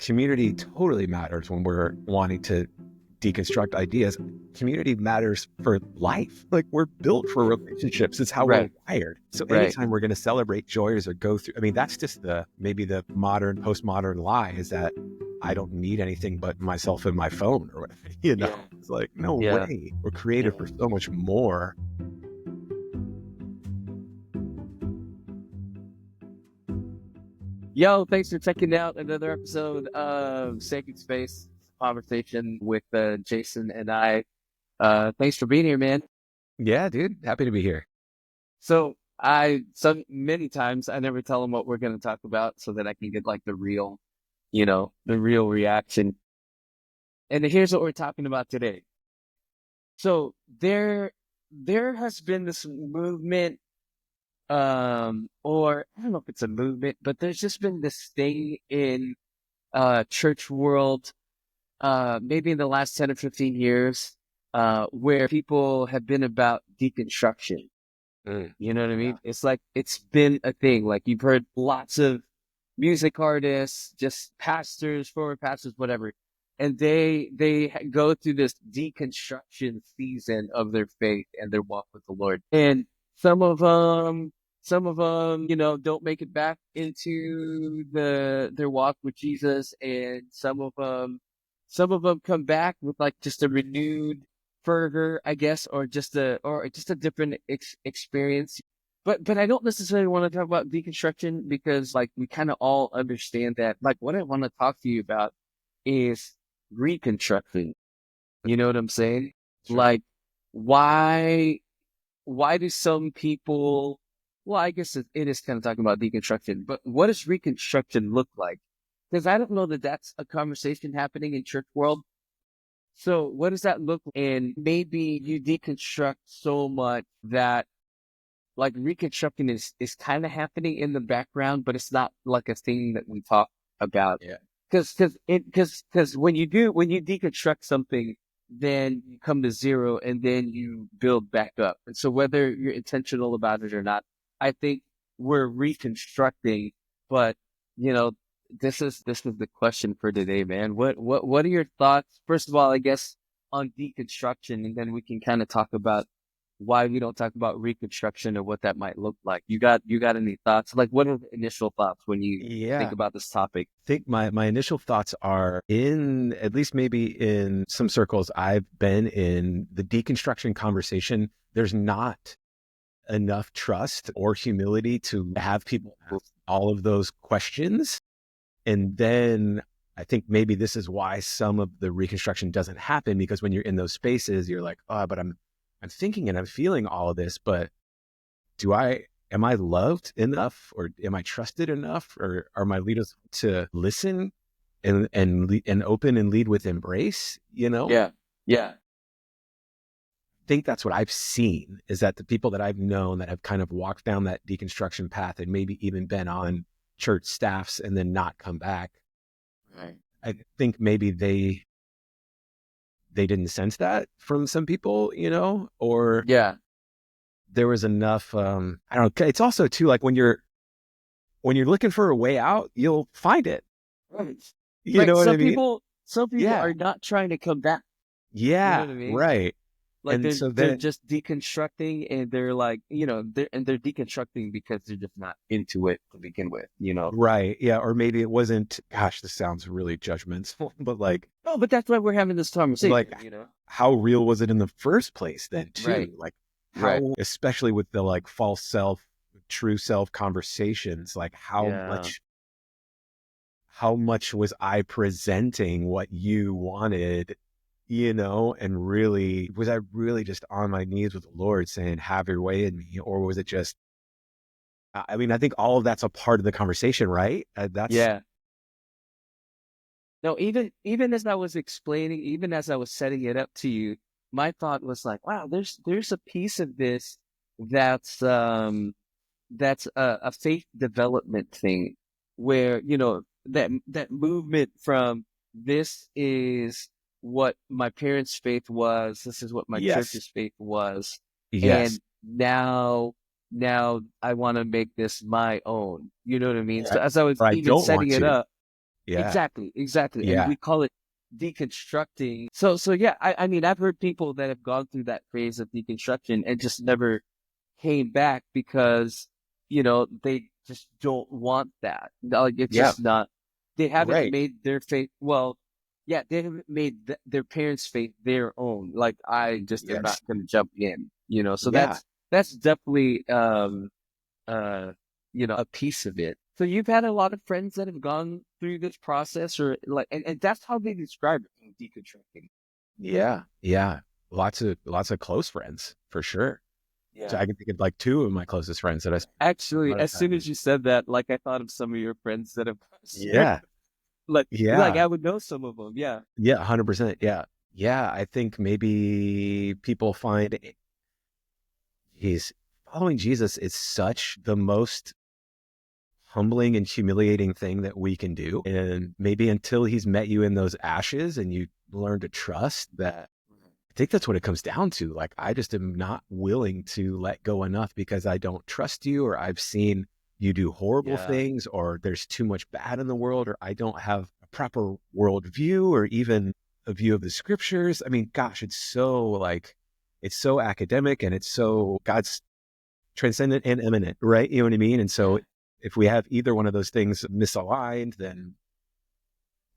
community totally matters when we're wanting to deconstruct ideas. Community matters for life. Like, we're built for relationships. It's how we're wired. So anytime we're going to celebrate joys or go through, I mean, that's just maybe the modern, postmodern lie, is that I don't need anything but myself and my phone or whatever, It's like, no way. We're created for so much more. Yo, thanks for checking out another episode of Sacred Space Conversation with Jason and I. Thanks for being here, man. Yeah, dude. Happy to be here. So many times I never tell them what we're going to talk about so that I can get like the real reaction. And here's what we're talking about today. So there has been this movement, or I don't know if it's a movement, but there's just been this thing in church world, maybe in the last 10 or 15 years, where people have been about deconstruction. You know what I mean? It's like, it's been a thing. Like, you've heard lots of music artists, just pastors, former pastors, whatever. And they go through this deconstruction season of their faith and their walk with the Lord. And some of them, don't make it back into their walk with Jesus. And some of them come back with like just a renewed fervor, I guess, or just a different experience. But I don't necessarily want to talk about deconstruction, because like we kind of all understand that. Like, what I want to talk to you about is reconstructing. You know what I'm saying? Sure. Like, why do some people, well, I guess it is kind of talking about deconstruction, but what does reconstruction look like? Because I don't know that that's a conversation happening in church world. So what does that look like? And maybe you deconstruct so much that like reconstructing is kind of happening in the background, but it's not like a thing that we talk about. Yeah. Because when you deconstruct something, then you come to zero and then you build back up. And so whether you're intentional about it or not, I think we're reconstructing. But this is the question for today, man. What are your thoughts? First of all, I guess, on deconstruction, and then we can kind of talk about why we don't talk about reconstruction or what that might look like. You got any thoughts? Like, what are the initial thoughts when you think about this topic? I think my initial thoughts are, in at least maybe in some circles I've been in, the deconstruction conversation, there's not enough trust or humility to have people ask all of those questions. And then I think maybe this is why some of the reconstruction doesn't happen, because when you're in those spaces, you're like, oh, but I'm thinking and I'm feeling all of this, but am I loved enough, or am I trusted enough, or are my leaders to listen and open and lead with embrace? Yeah. I think that's what I've seen, is that the people that I've known that have kind of walked down that deconstruction path and maybe even been on church staffs and then not come back. Right. I think maybe they didn't sense that from some people, or there was enough, I don't know. It's also too, like, when you're looking for a way out, you'll find it. Right. You know what I mean? Some people are not trying to come back. Yeah. You know what I mean? Right. Like, they're just deconstructing, and they're like, they're deconstructing because they're just not into it to begin with, Right. Yeah. Or maybe it wasn't, gosh, this sounds really judgmental, but like, no, but that's why we're having this conversation. Like, how real was it in the first place then too? Right. Like, how, especially with the like false self, true self conversations, like how much was I presenting what you wanted, and really, was I really just on my knees with the Lord saying, have your way in me? Or was it just, I mean, I think all of that's a part of the conversation, right? No, even as I was explaining, even as I was setting it up to you, my thought was like, wow, there's a piece of this that's a faith development thing, where that movement from, this is what my parents' faith was, this is what my church's faith was, and now I want to make this my own. You know what I mean? So as I was even setting it up, Yeah. Exactly. And Yeah. we call it deconstructing. So yeah, I mean, I've heard people that have gone through that phase of deconstruction and just never came back because, they just don't want that. Like, it's Yeah. just not, they haven't Right. made their faith, well, yeah, they haven't made their parents' faith their own. Like, I just am not Yes. going to jump in, so Yeah. that's definitely, a piece of it. So you've had a lot of friends that have gone through this process, or like, and that's how they describe it, deconstructing. Yeah. Yeah. Lots of close friends for sure. So Yeah. I can think of like two of my closest friends that I spent a Actually, lot of as time soon with. as you said that, like, I thought of some of your friends that have Yeah. like Yeah. I would know some of them. Yeah. Yeah. 100%. Yeah. Yeah. I think maybe people find he's following Jesus is such the most humbling and humiliating thing that we can do. And maybe until he's met you in those ashes and you learn to trust that, I think that's what it comes down to. Like, I just am not willing to let go enough because I don't trust you, or I've seen you do horrible Yeah. things, or there's too much bad in the world, or I don't have a proper worldview or even a view of the scriptures. I mean, gosh, it's so academic and it's so God's transcendent and immanent, right? You know what I mean? And so Yeah. if we have either one of those things misaligned, then,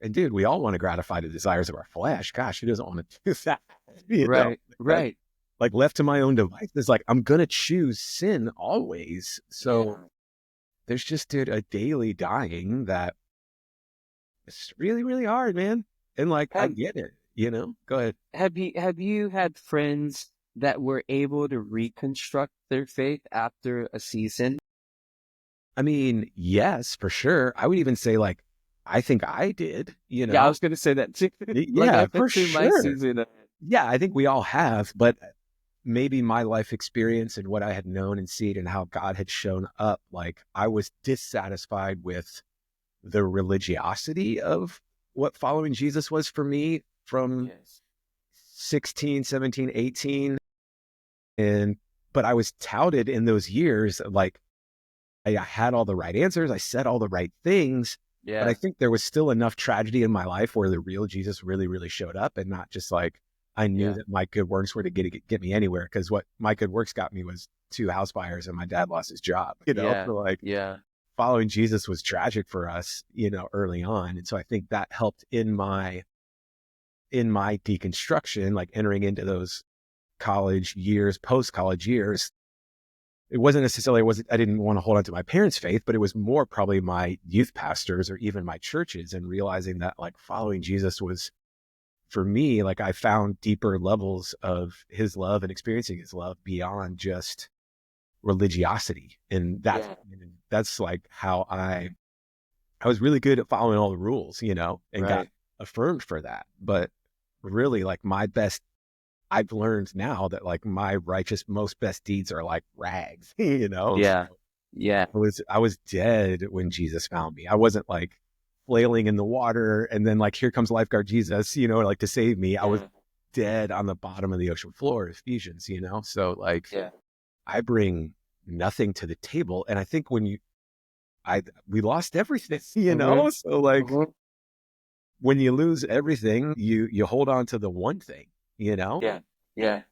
and dude, we all want to gratify the desires of our flesh. Gosh, who doesn't want to do that? Right. But Right. like left to my own devices, like I'm going to choose sin always. So Yeah. there's just, dude, a daily dying that it's really, really hard, man. And like, I Have get it, go ahead. have you had friends that were able to reconstruct their faith after a season? I mean, yes, for sure. I would even say like, I think I did, Yeah, I was gonna say that too. Like, I Yeah, went for through my sure. season. Yeah, I think we all have, but maybe my life experience and what I had known and seen and how God had shown up, like I was dissatisfied with the religiosity of what following Jesus was for me from Yes. 16, 17, 18. And, but I was touted in those years, like I had all the right answers. I said all the right things, but I Yeah. think there was still enough tragedy in my life where the real Jesus really, really showed up, and not just like I knew Yeah. that my good works were to get me anywhere. Because what my good works got me was two house fires and my dad lost his job. Yeah. So like Yeah. following Jesus was tragic for us, early on, and so I think that helped in my deconstruction, like entering into those college years, post college years. It wasn't necessarily, I didn't want to hold on to my parents' faith, but it was more probably my youth pastors or even my churches, and realizing that like following Jesus was for me, like I found deeper levels of his love and experiencing his love beyond just religiosity. And Yeah. that's like how I was really good at following all the rules, and got Right. affirmed for that. But really like I've learned now that like my righteous, most best deeds are like rags, Yeah. Yeah. I was dead when Jesus found me. I wasn't like flailing in the water and then like, here comes lifeguard Jesus, like to save me. I was Yeah. dead on the bottom of the ocean floor, Ephesians, So like Yeah. I bring nothing to the table. And I think we lost everything, Mm-hmm. So like Mm-hmm. when you lose everything, you hold on to the one thing. Yeah. Yeah.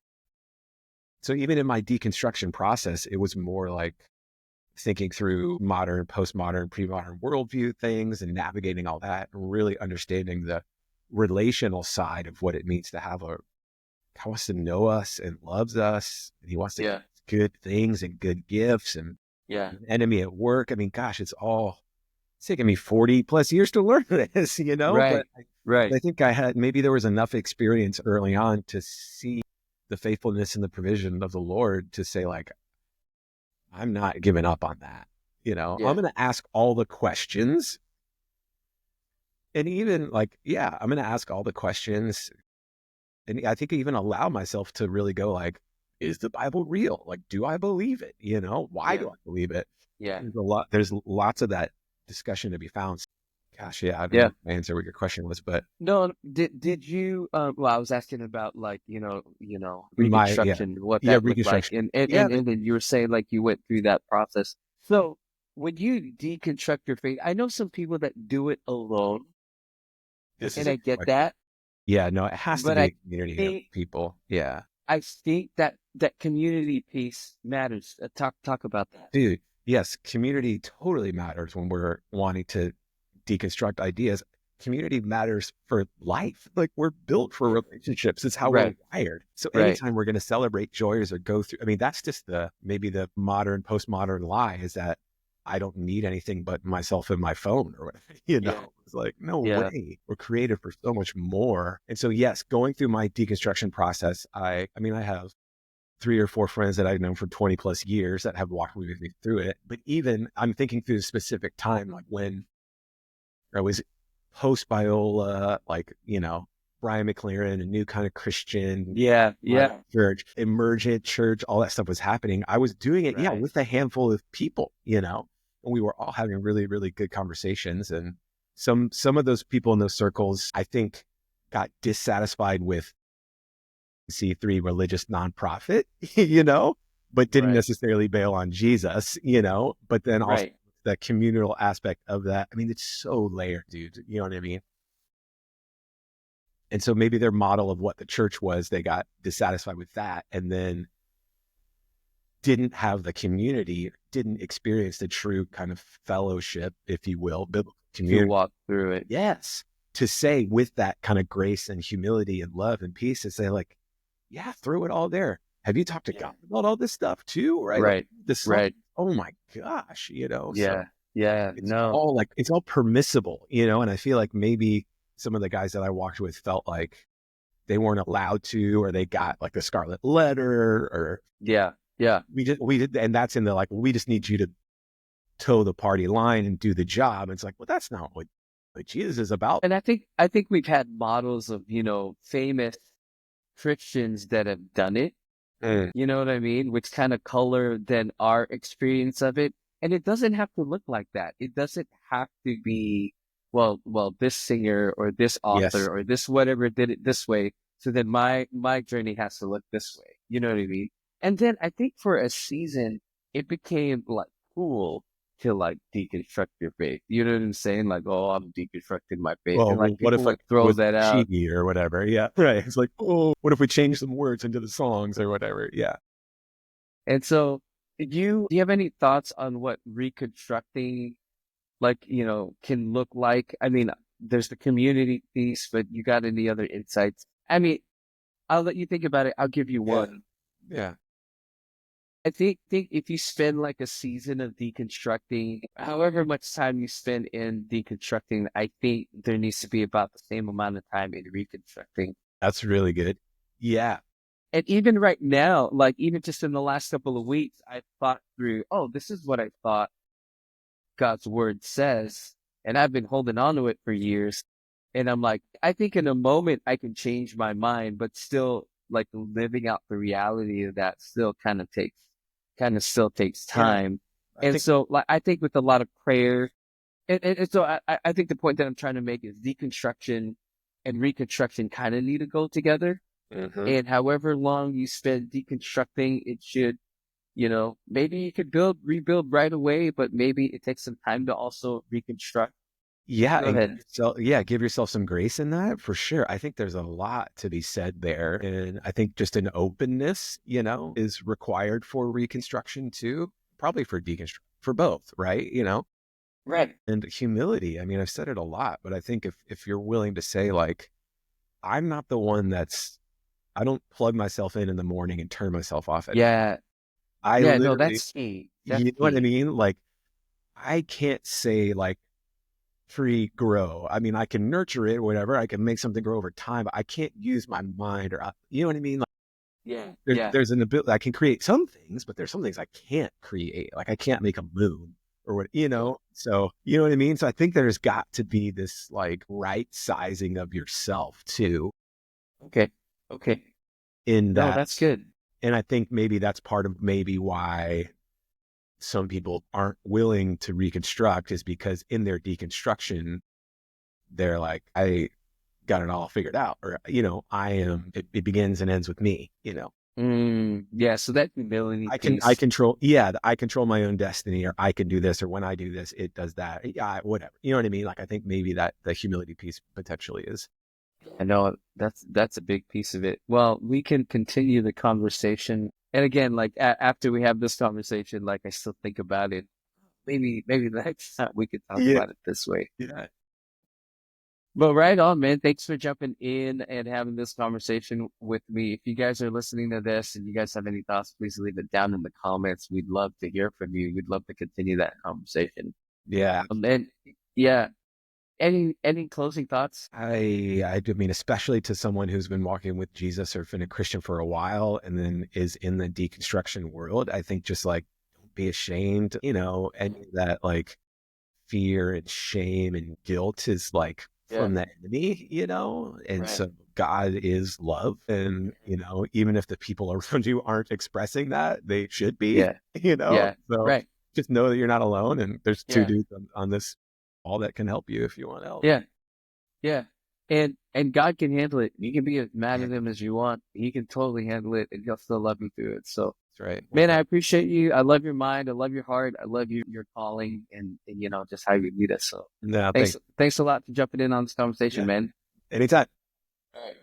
So even in my deconstruction process, it was more like thinking through modern, postmodern, pre-modern worldview things and navigating all that, and really understanding the relational side of what it means to have God wants to know us and loves us, and he wants to give Yeah. us good things and good gifts, and Yeah. an enemy at work. I mean, gosh, it's taken me 40 plus years to learn this, but Right. Right. I think maybe there was enough experience early on to see the faithfulness and the provision of the Lord to say like, I'm not giving up on that. I'm Yeah. going to ask all the questions. And even like, yeah, I'm going to ask all the questions. And I think I even allow myself to really go like, is the Bible real? Like, do I believe it? Why Yeah. do I believe it? Yeah. There's lots of that discussion to be found. Gosh, yeah, I don't Yeah. know my answer what your question was, but No, did you well, I was asking about like, yeah, reconstruction, what yeah, that looked like. Reconstruction. And and Yeah, and, and then you were saying like you went through that process. So when you deconstruct your faith, I know some people that do it alone, This is and a I good get question. that, Yeah, no, it has to but be a community of think people. Yeah. I think that that community piece matters. Talk about that. Dude, yes, community totally matters when we're wanting to deconstruct ideas. Community matters for life. Like we're built for relationships. It's how we're Right, wired. So right. anytime we're going to celebrate joys or go through, I mean, that's just maybe the modern, postmodern lie is that I don't need anything but myself and my phone or whatever, Yeah, it's like, no yeah, way. We're created for so much more. And so, yes, going through my deconstruction process, I mean, I have 3 or 4 friends that I've known for 20 plus years that have walked with me through it. But even I'm thinking through a specific time, like when I was post Biola, like, Brian McLaren, a new kind of Christian yeah, yeah. church, emergent church, all that stuff was happening. I was doing it, yeah, Right. with a handful of people, and we were all having really, really good conversations. And some of those people in those circles, I think, got dissatisfied with C3 religious nonprofit, but didn't Right, necessarily bail on Jesus, but then also right. the communal aspect of that. I mean, it's so layered, dude. You know what I mean? And so maybe their model of what the church was, they got dissatisfied with that and then didn't have the community, didn't experience the true kind of fellowship, if you will, biblical To community. walk through it. Yes. To say with that kind of grace and humility and love and peace, to say like, yeah, throw it all there. Have you talked to Yeah. God about all this stuff too? Right. Like Right, the song. right. Oh my gosh, so Yeah, yeah. No. it's all permissible, and I feel like maybe some of the guys that I walked with felt like they weren't allowed to, or they got like a scarlet letter, or Yeah, yeah. we did, and that's in the like, we just need you to toe the party line and do the job. It's like, well, that's not what Jesus is about. And I think we've had models of, famous Christians that have done it. Mm. You know what I mean? Which kind of color than our experience of it. And it doesn't have to look like that. It doesn't have to be, well, this singer or this author Yes. or this whatever did it this way. So then my journey has to look this way. You know what I mean? And then I think for a season, it became like cool to like deconstruct your faith. You know what I'm saying? Like, oh, I'm deconstructing my faith. Well, And like what people if I would throw was that out. cheaty or whatever? Yeah. Right. It's like, oh, what if we change some words into the songs or whatever? Yeah. And so do you have any thoughts on what reconstructing like, can look like? I mean, there's the community piece, but you got any other insights? I mean, I'll let you think about it. I'll give you Yeah. one. Yeah. I think if you spend like a season of deconstructing, however much time you spend in deconstructing, I think there needs to be about the same amount of time in reconstructing. That's really good. Yeah. And even right now, like even just in the last couple of weeks, I thought through, oh, this is what I thought God's word says. And I've been holding on to it for years. And I'm like, I think in a moment I can change my mind, but still like living out the reality of that still still takes Yeah. time. I And think, so like, I think with a lot of prayer, and so I think the point that I'm trying to make is deconstruction and reconstruction kind of need to go together. mhm. And however long you spend deconstructing, it should, maybe you could rebuild right away, but maybe it takes some time to also reconstruct. Yeah. Go And ahead. give yourself some grace in that for sure. I think there's a lot to be said there. And I think just an openness, is required for reconstruction too, probably for deconstruction, for both, right? Right. And humility. I mean, I've said it a lot, but I think if you're willing to say like, I'm not the one I don't plug myself in the morning and turn myself off at night. Yeah. I Yeah. No, literally, that's key. you That's know what I key. mean? Like, I can't say like tree grow. I mean, I can nurture it, whatever. I can make something grow over time, but I can't use my mind you know what I mean? Like, Yeah. Yeah. there's an ability, I can create some things, but there's some things I can't create. Like I can't make a moon or what, so you know what I mean? So I think there's got to be this like right sizing of yourself too Okay. Okay. in No, that. that's good. And I think maybe that's part of maybe why some people aren't willing to reconstruct is because in their deconstruction, they're like, I got it all figured out, or, it begins and ends with me. Yeah. So that humility I piece. control, I control my own destiny, or I can do this, or when I do this, it does that. Yeah, whatever. You know what I mean? Like, I think maybe that the humility piece potentially is. I know that's a big piece of it. Well, we can continue the conversation. And again, like after we have this conversation, like I still think about it. Maybe the next time we could talk Yeah. about it this way. Yeah. But right on, man. Thanks for jumping in and having this conversation with me. If you guys are listening to this and you guys have any thoughts, please leave it down in the comments. We'd love to hear from you. We'd love to continue that conversation. Yeah. And yeah, any closing thoughts? I mean, especially to someone who's been walking with Jesus or been a Christian for a while and then is in the deconstruction world, I think just like, don't be ashamed, any of that like fear and shame and guilt is like Yeah, from the enemy, and right. so God is love. And, even if the people around you aren't expressing that, they should be, Yeah, yeah, so right. just know that you're not alone. And there's two Yeah, dudes on this, all that can help you if you want help. yeah. Yeah. And God can handle it. You can be as mad Yeah, at him as you want. He can totally handle it and he'll still love you through it. So that's right. man, I appreciate you. I love your mind. I love your heart. I love your calling and just how you lead us. So No, thanks. thanks a lot for jumping in on this conversation, Yeah. man. Anytime. All right.